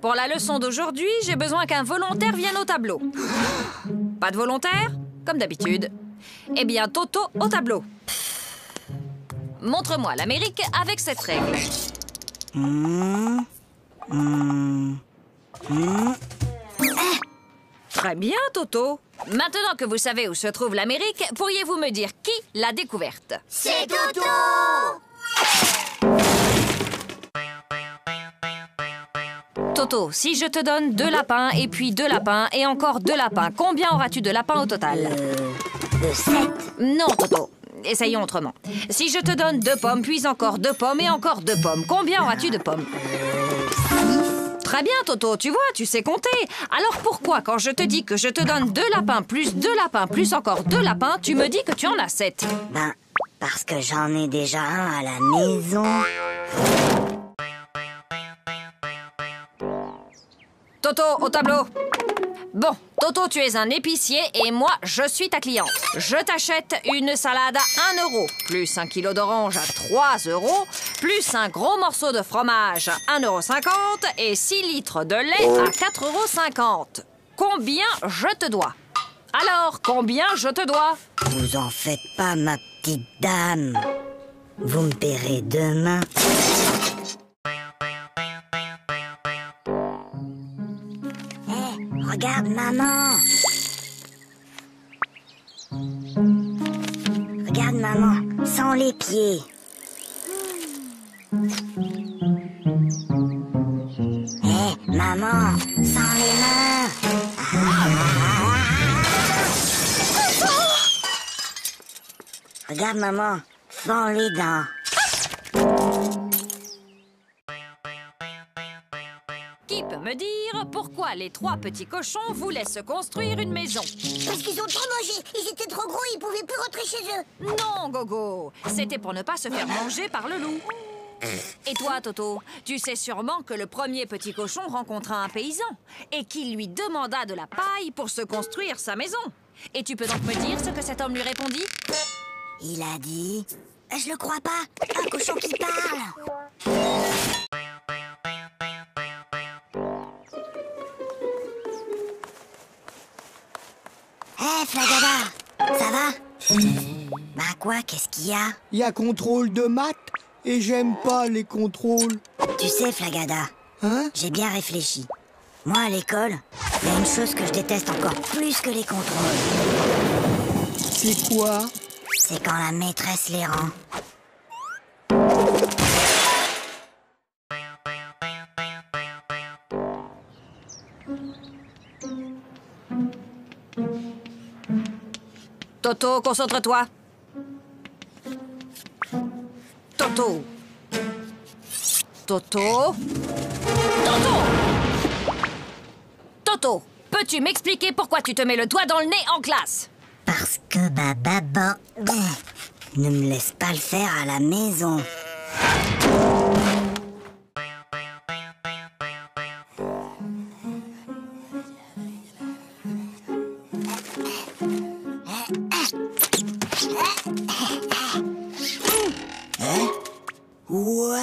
Pour la leçon d'aujourd'hui, j'ai besoin qu'un volontaire vienne au tableau. Pas de volontaire? Comme d'habitude. Eh bien, Toto au tableau. Montre-moi l'Amérique avec cette règle. Très bien, Toto. Maintenant que vous savez où se trouve l'Amérique, pourriez-vous me dire qui l'a découverte? C'est Toto! Toto, si je te donne 2 lapins et puis 2 lapins et encore 2 lapins, combien auras-tu de lapins au total? 7. Non, Toto. Essayons autrement. Si je te donne 2 pommes, puis encore 2 pommes et encore 2 pommes, combien auras-tu de pommes? 6. Très bien, Toto, tu vois, tu sais compter. Alors pourquoi, quand je te dis que je te donne 2 lapins plus 2 lapins plus encore 2 lapins, tu me dis que tu en as 7? Ben, parce que j'en ai déjà un à la maison. Toto, au tableau. Bon, Toto, tu es un épicier et moi, je suis ta cliente. Je t'achète une salade à 1 €, plus 1 kilo d'orange à 3 €, plus un gros morceau de fromage à 1,50 € et 6 litres de lait à 4,50 €. Combien je te dois? Alors, combien je te dois? Vous en faites pas, ma petite dame. Vous me paierez demain. Regarde, maman. Regarde, maman, sans les pieds. Maman, sans les mains. Regarde, maman, sans les dents. Qui peut me dire pourquoi les 3 petits cochons voulaient se construire une maison? Parce qu'ils ont trop mangé. Ils étaient trop gros, ils pouvaient plus rentrer chez eux. Non, Gogo. C'était pour ne pas se faire manger par le loup. Et toi, Toto, tu sais sûrement que le premier petit cochon rencontra un paysan et qu'il lui demanda de la paille pour se construire sa maison. Et tu peux donc me dire ce que cet homme lui répondit? Il a dit... Je le crois pas. Un cochon qui parle. Hé, Flagada, ça va? Bah quoi, qu'est-ce qu'il y a? Il y a contrôle de maths et j'aime pas les contrôles. Tu sais, Flagada, Hein? j'ai bien réfléchi. Moi, à l'école, il y a une chose que je déteste encore plus que les contrôles. C'est quoi? C'est quand la maîtresse les rend. Toto, concentre-toi. Toto. Toto. Toto. Toto, peux-tu m'expliquer pourquoi tu te mets le doigt dans le nez en classe? Parce que ma maman ne me laisse pas le faire à la maison. Ouais!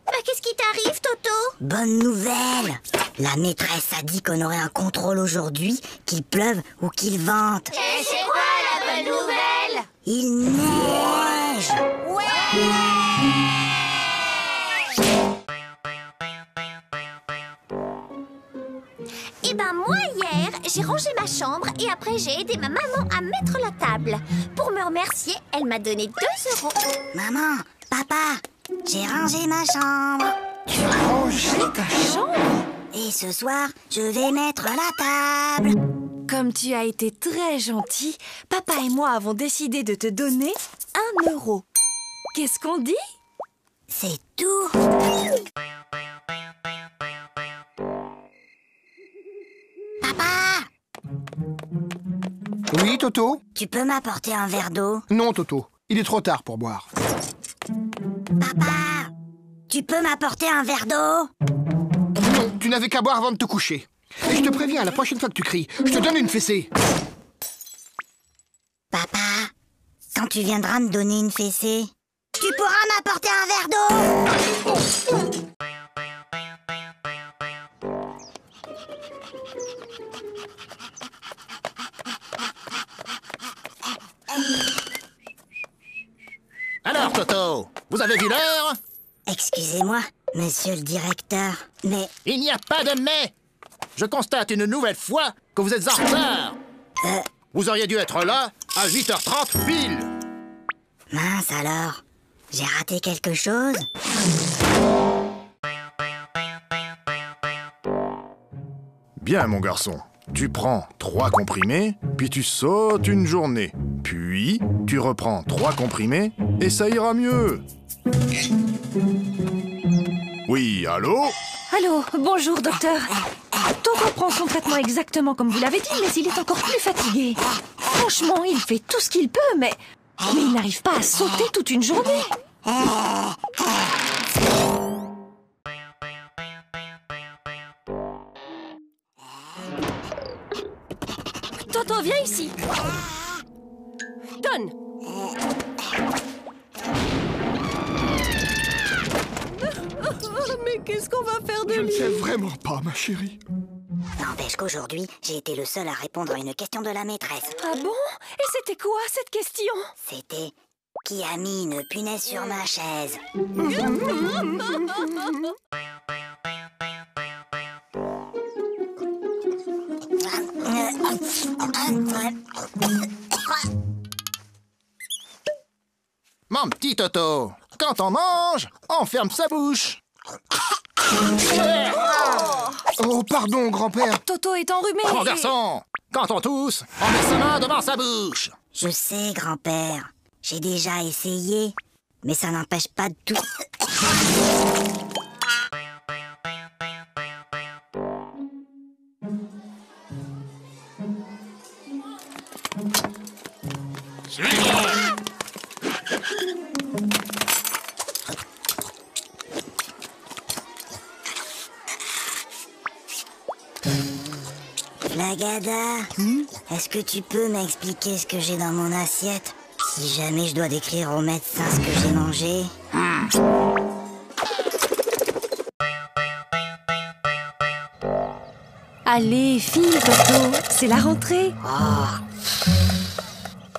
Bah, qu'est-ce qui t'arrive, Toto? Bonne nouvelle! La maîtresse a dit qu'on aurait un contrôle aujourd'hui, qu'il pleuve ou qu'il vente. Et c'est quoi la bonne nouvelle? Il neige! Eh ben, moi, hier, j'ai rangé ma chambre et après, j'ai aidé ma maman à mettre la table. Pour me remercier, elle m'a donné 2 €. Maman, papa, j'ai rangé ma chambre. Tu as rangé ta chambre? Et ce soir, je vais mettre la table. Comme tu as été très gentil, papa et moi avons décidé de te donner 1 €. Qu'est-ce qu'on dit? C'est tout. Papa, Oui, Toto? tu peux m'apporter un verre d'eau? Non, Toto. Il est trop tard pour boire. Papa, tu peux m'apporter un verre d'eau? Non, tu n'avais qu'à boire avant de te coucher. Et je te préviens, la prochaine fois que tu cries, je te donne une fessée. Papa, quand tu viendras me donner une fessée, tu pourras m'apporter un verre d'eau? Vous avez vu l'heure? Excusez-moi, monsieur le directeur, mais... Il n'y a pas de mais. Je constate une nouvelle fois que vous êtes en retard. Vous auriez dû être là à 8h30 pile. Mince alors, j'ai raté quelque chose? Bien, mon garçon. Tu prends 3 comprimés, puis tu sautes une journée. Puis, tu reprends 3 comprimés, et ça ira mieux. Oui, allô? Allô, bonjour, docteur. Toto prend son traitement exactement comme vous l'avez dit, mais il est encore plus fatigué. Franchement, il fait tout ce qu'il peut, mais il n'arrive pas à sauter toute une journée. Toto, viens ici. Donne. Mais qu'est-ce qu'on va faire de Je ne lui? sais vraiment pas, ma chérie. N'empêche qu'aujourd'hui, j'ai été le seul à répondre à une question de la maîtresse. Ah bon? Et c'était quoi cette question? C'était... Qui a mis une punaise sur ma chaise? Mon petit Toto, quand on mange, on ferme sa bouche. Oh, pardon, grand-père. Toto est enrhumé. Mon garçon, quand on tousse, on met sa main devant sa bouche. Je sais, grand-père. J'ai déjà essayé, mais ça n'empêche pas de tout... Flagada, est-ce que tu peux m'expliquer ce que j'ai dans mon assiette? Si jamais je dois décrire au médecin ce que j'ai mangé. Allez, file, Toto, c'est la rentrée.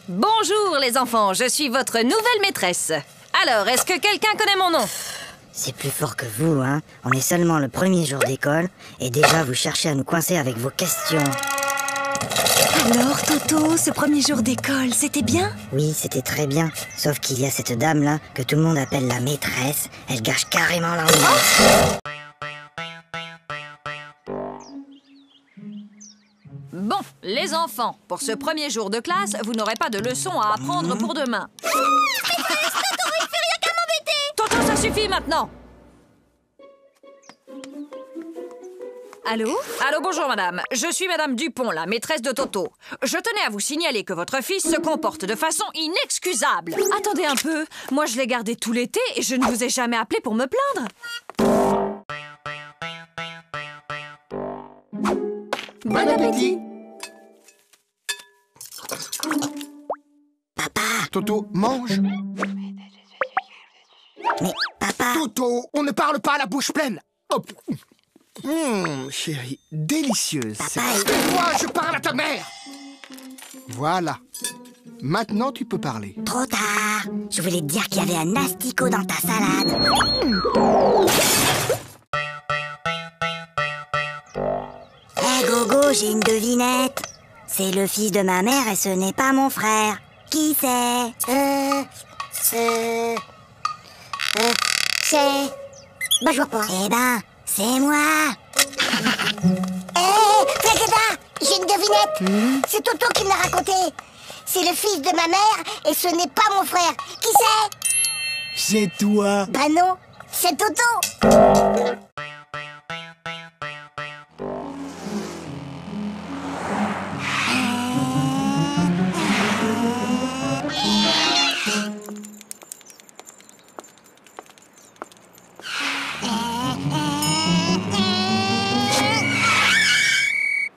Bonjour les enfants, je suis votre nouvelle maîtresse. Alors, est-ce que quelqu'un connaît mon nom? C'est plus fort que vous, hein. On est seulement le premier jour d'école, et déjà vous cherchez à nous coincer avec vos questions. Alors, Toto, ce premier jour d'école, c'était bien? Oui, c'était très bien. Sauf qu'il y a cette dame-là, que tout le monde appelle la maîtresse. Elle gâche carrément l'ambiance. Bon, les enfants, pour ce premier jour de classe, vous n'aurez pas de leçons à apprendre pour demain. Maîtresse, Toto, il fait rien qu'à m'embêter. Toto, ça suffit maintenant. Allô? Allô, bonjour madame. Je suis madame Dupont, la maîtresse de Toto. Je tenais à vous signaler que votre fils se comporte de façon inexcusable. Attendez un peu. Moi, je l'ai gardé tout l'été et je ne vous ai jamais appelé pour me plaindre. Bon appétit. Papa, Toto, mange. mais papa... Toto, on ne parle pas à la bouche pleine. Hop. Chérie, délicieuse. Papa, Moi, je parle à ta mère. Voilà. Maintenant, tu peux parler. trop tard. Je voulais te dire qu'il y avait un asticot dans ta salade. Hé, Gogo, j'ai une devinette. C'est le fils de ma mère et ce n'est pas mon frère. Qui c'est? C'est... Bah, je vois pas. Eh ben, c'est moi. Hé, Flagada, j'ai une devinette. C'est Toto qui me l'a raconté. C'est le fils de ma mère et ce n'est pas mon frère. Qui c'est? C'est toi. Bah non, c'est Toto.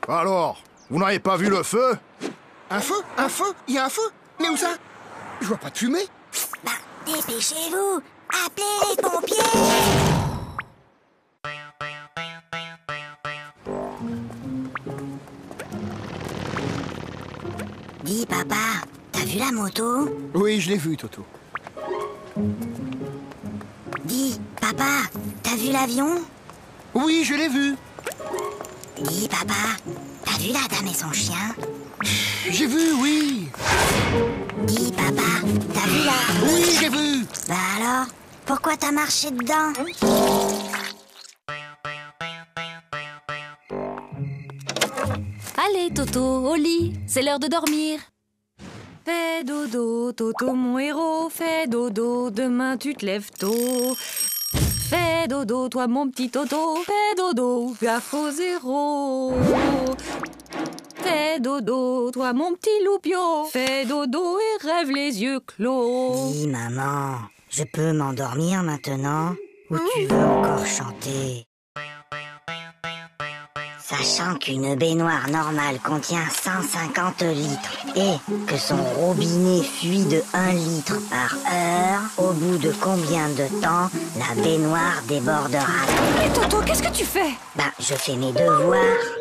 Alors, vous n'avez pas vu le feu? Un feu? Un feu? Il y a un feu? Mais où ça? Je vois pas de fumée. Bah, dépêchez-vous. Appelez les pompiers. Dis, papa, t'as vu la moto? Oui, je l'ai vu, Toto. Papa, t'as vu l'avion? Oui, je l'ai vu. Dis, papa, t'as vu la dame et son chien? J'ai vu, oui. Dis, papa, t'as vu la... Oui, j'ai vu. Bah alors, pourquoi t'as marché dedans? Allez, Toto, au lit. C'est l'heure de dormir. Fais dodo, Toto, mon héros. Fais dodo, demain tu te lèves tôt. Fais dodo, toi, mon petit Toto. Fais dodo, gaffe au zéro. Fais dodo, toi, mon petit loupio. Fais dodo et rêve les yeux clos. Dis, maman, je peux m'endormir maintenant? Ou tu veux encore chanter? Sachant qu'une baignoire normale contient 150 litres et que son robinet fuit de 1 litre par heure, au bout de combien de temps la baignoire débordera? Et Toto, qu'est-ce que tu fais? Bah, je fais mes devoirs.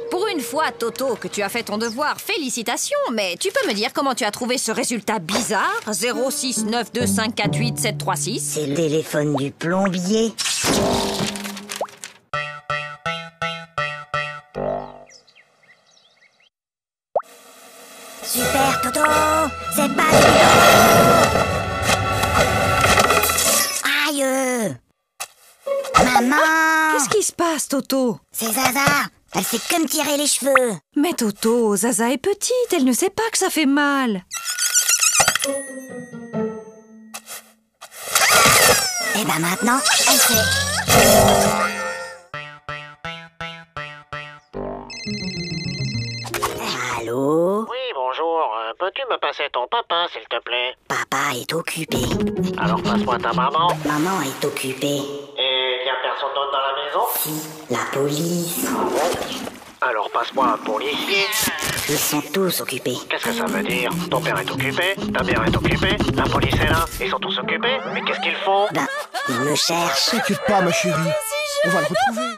Pour une fois, Toto, que tu as fait ton devoir, félicitations, mais tu peux me dire comment tu as trouvé ce résultat bizarre? 06925487736. C'est le téléphone du plombier. Super, Toto! C'est pas Aïe! Maman! Qu'est-ce qui se passe, Toto? C'est Zaza! Elle fait que me tirer les cheveux! Mais Toto, Zaza est petite, elle ne sait pas que ça fait mal. Et ben maintenant, elle sait. Allô? Oui, bonjour. Peux-tu me passer ton papa, s'il te plaît? Papa est occupé. Alors passe-moi ta maman. Maman est occupée. Et y a personne d'autre dans la maison? Si, la police. Alors passe-moi un policier. Ils sont tous occupés. Qu'est-ce que ça veut dire? Ton père est occupé, ta mère est occupée, la police est là, ils sont tous occupés. Mais qu'est-ce qu'ils font? Ben, ils me cherchent. T'inquiète pas, ma chérie. On va le retrouver.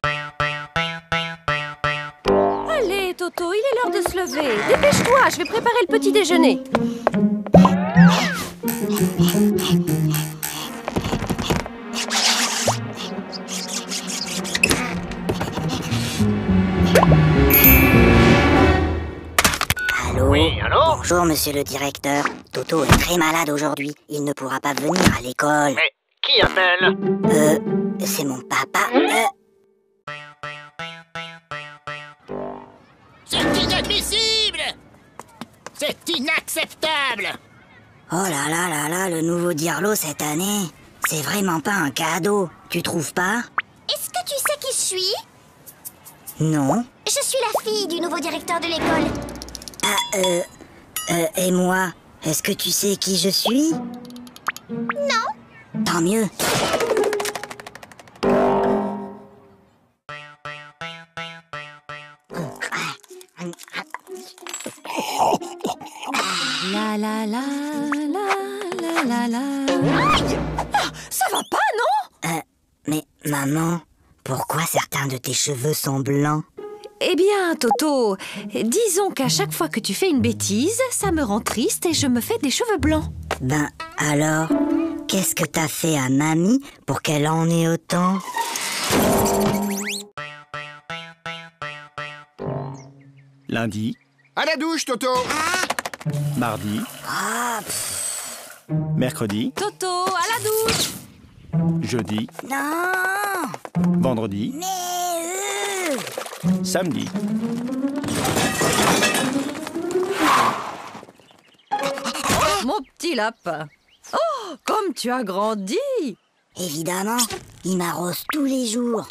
Allez, Toto, il est l'heure de se lever. Dépêche-toi, je vais préparer le petit déjeuner. Allô? Oui, allô? Bonjour, monsieur le directeur. Toto est très malade aujourd'hui. Il ne pourra pas venir à l'école. Mais qui appelle? C'est mon papa. C'est inadmissible! C'est inacceptable! Oh là là là là, le nouveau Dirlo cette année. C'est vraiment pas un cadeau. Tu trouves pas? Est-ce que tu sais qui je suis? Non. Je suis la fille du nouveau directeur de l'école. Et moi, est-ce que tu sais qui je suis? Non. Tant mieux. La la la la la la la. Aïe! Ah, ça va pas, non? Mais maman, pourquoi certains de tes cheveux sont blancs? Eh bien, Toto, disons qu'à chaque fois que tu fais une bêtise, ça me rend triste et je me fais des cheveux blancs. Ben alors, qu'est-ce que t'as fait à mamie pour qu'elle en ait autant? Lundi, À la douche, Toto. mardi, mercredi, Toto, à la douche. jeudi, Non! vendredi, Mais samedi. Mon petit lapin. Oh, comme tu as grandi. évidemment, il m'arrose tous les jours.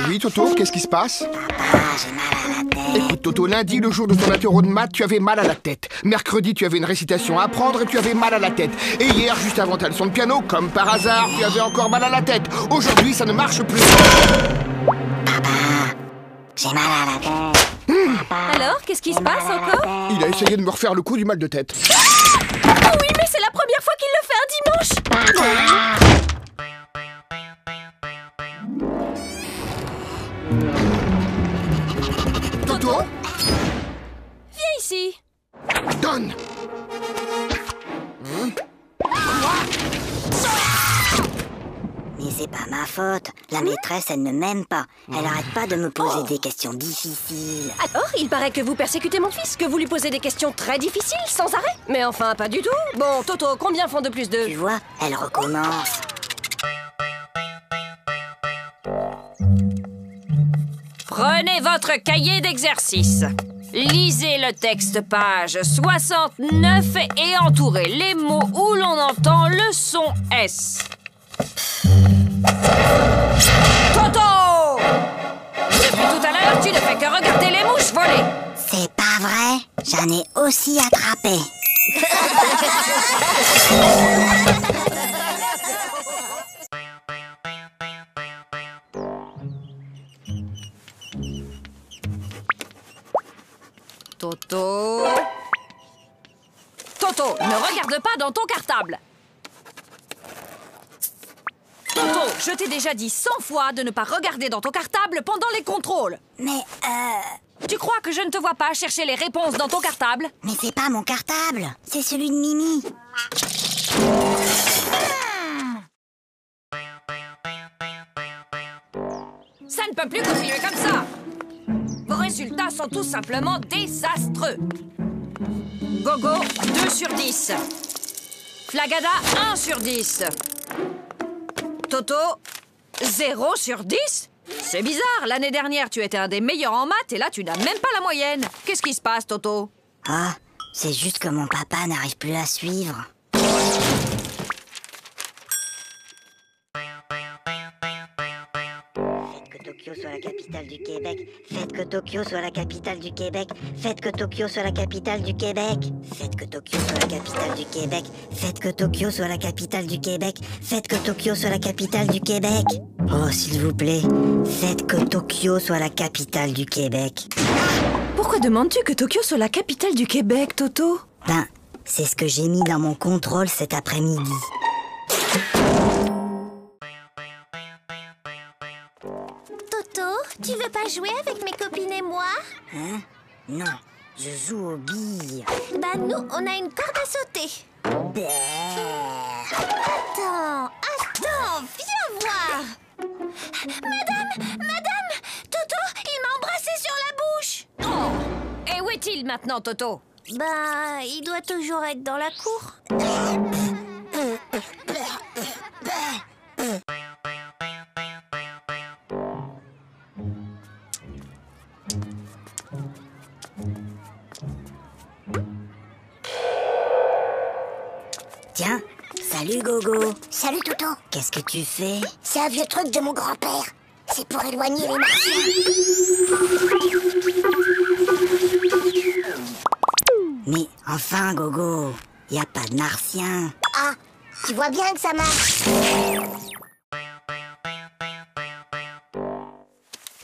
Oui, Toto, qu'est-ce qui se passe? Papa, j'ai mal à la tête. Écoute, Toto, lundi, le jour de ton interro de maths, tu avais mal à la tête. Mercredi, tu avais une récitation à apprendre et tu avais mal à la tête. Et hier, juste avant ta leçon de piano, comme par hasard, tu avais encore mal à la tête. Aujourd'hui, ça ne marche plus. J'ai mal à la tête. Alors, qu'est-ce qui se passe encore? Il a essayé de me refaire le coup du mal de tête. Oh oui, mais c'est la première fois qu'il le fait un dimanche. Toto, Viens ici. donne. c'est pas ma faute. La maîtresse, elle ne m'aime pas. Elle arrête pas de me poser des questions difficiles. Alors, il paraît que vous persécutez mon fils, que vous lui posez des questions très difficiles, sans arrêt. Mais enfin, pas du tout. Bon, Toto, combien font 2 plus 2? Tu vois, elle recommence. Prenez votre cahier d'exercice. Lisez le texte page 69 et entourez les mots où l'on entend le son S. Toto! Depuis tout à l'heure, tu ne fais que regarder les mouches voler. C'est pas vrai, j'en ai aussi attrapé. Toto... Toto, ne regarde pas dans ton cartable. Toto, je t'ai déjà dit 100 fois de ne pas regarder dans ton cartable pendant les contrôles. Mais Tu crois que je ne te vois pas chercher les réponses dans ton cartable? mais c'est pas mon cartable, c'est celui de Mimi. Ça ne peut plus continuer comme ça. Vos résultats sont tout simplement désastreux. Gogo, 2 sur 10. Flagada, 1 sur 10. Toto, 0 sur 10? C'est bizarre, l'année dernière, tu étais un des meilleurs en maths et là, tu n'as même pas la moyenne. Qu'est-ce qui se passe, Toto? Ah, c'est juste que mon papa n'arrive plus à suivre. Faites que Tokyo soit la capitale du Québec. Faites que Tokyo soit la capitale du Québec. Faites que Tokyo soit la capitale du Québec. Faites que Tokyo soit la capitale du Québec. Faites que Tokyo soit la capitale du Québec. Faites que Tokyo soit la capitale du Québec. Oh, s'il vous plaît, faites que Tokyo soit la capitale du Québec. Pourquoi demandes-tu que Tokyo soit la capitale du Québec, Toto? Ben, c'est ce que j'ai mis dans mon contrôle cet après-midi. Toto, tu veux pas jouer avec mes copines et moi? Hein? Non, je joue aux billes. Bah nous, on a une corde à sauter. Attends, viens voir. Madame, Toto, il m'a embrassé sur la bouche. Oh! Et où est-il maintenant, Toto? Bah, il doit toujours être dans la cour. Tiens, salut Gogo. Salut Toto, Qu'est-ce que tu fais? c'est un vieux truc de mon grand-père. C'est pour éloigner les martiens. Mais enfin Gogo, y a pas de martien. Ah, tu vois bien que ça marche.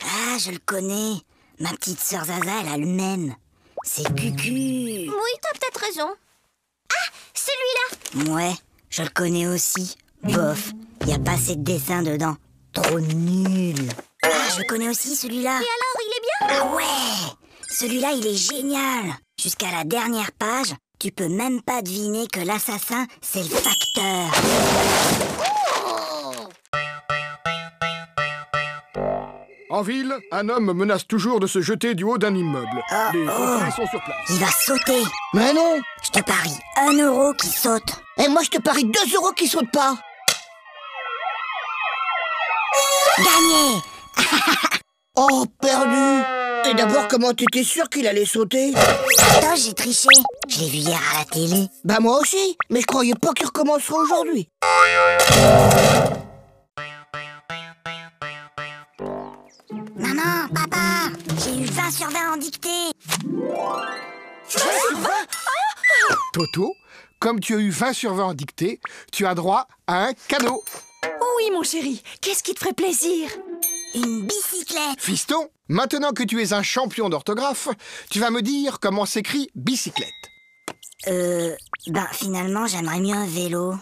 Ah, je le connais. Ma petite sœur Zaza, elle a le même. C'est Cucu. Oui, t'as peut-être raison. Ah, celui-là. Ouais, je le connais aussi. Bof, y a pas assez de dessins dedans. Trop nul. Ah, je le connais aussi celui-là. Et alors, il est bien? Ah ouais, celui-là, il est génial. Jusqu'à la dernière page, tu peux même pas deviner que l'assassin, c'est le facteur. En ville, un homme menace toujours de se jeter du haut d'un immeuble. Les pompiers sont sur place. Il va sauter. Mais non. Je te parie 1 euro qui saute. Et moi, je te parie 2 euros qui sautent pas. Gagné. Oh, perdu. Et d'abord, comment t'étais sûr qu'il allait sauter? Attends, j'ai triché. Je l'ai vu hier à la télé. Bah moi aussi, mais je croyais pas qu'il recommencerait aujourd'hui. Maman, papa, j'ai eu 20 sur 20 en dictée. Toto, comme tu as eu 20 sur 20 en dictée, tu as droit à un cadeau. Oui, mon chéri, qu'est-ce qui te ferait plaisir? Une bicyclette. Fiston, maintenant que tu es un champion d'orthographe, tu vas me dire comment s'écrit bicyclette. Ben finalement, j'aimerais mieux un vélo.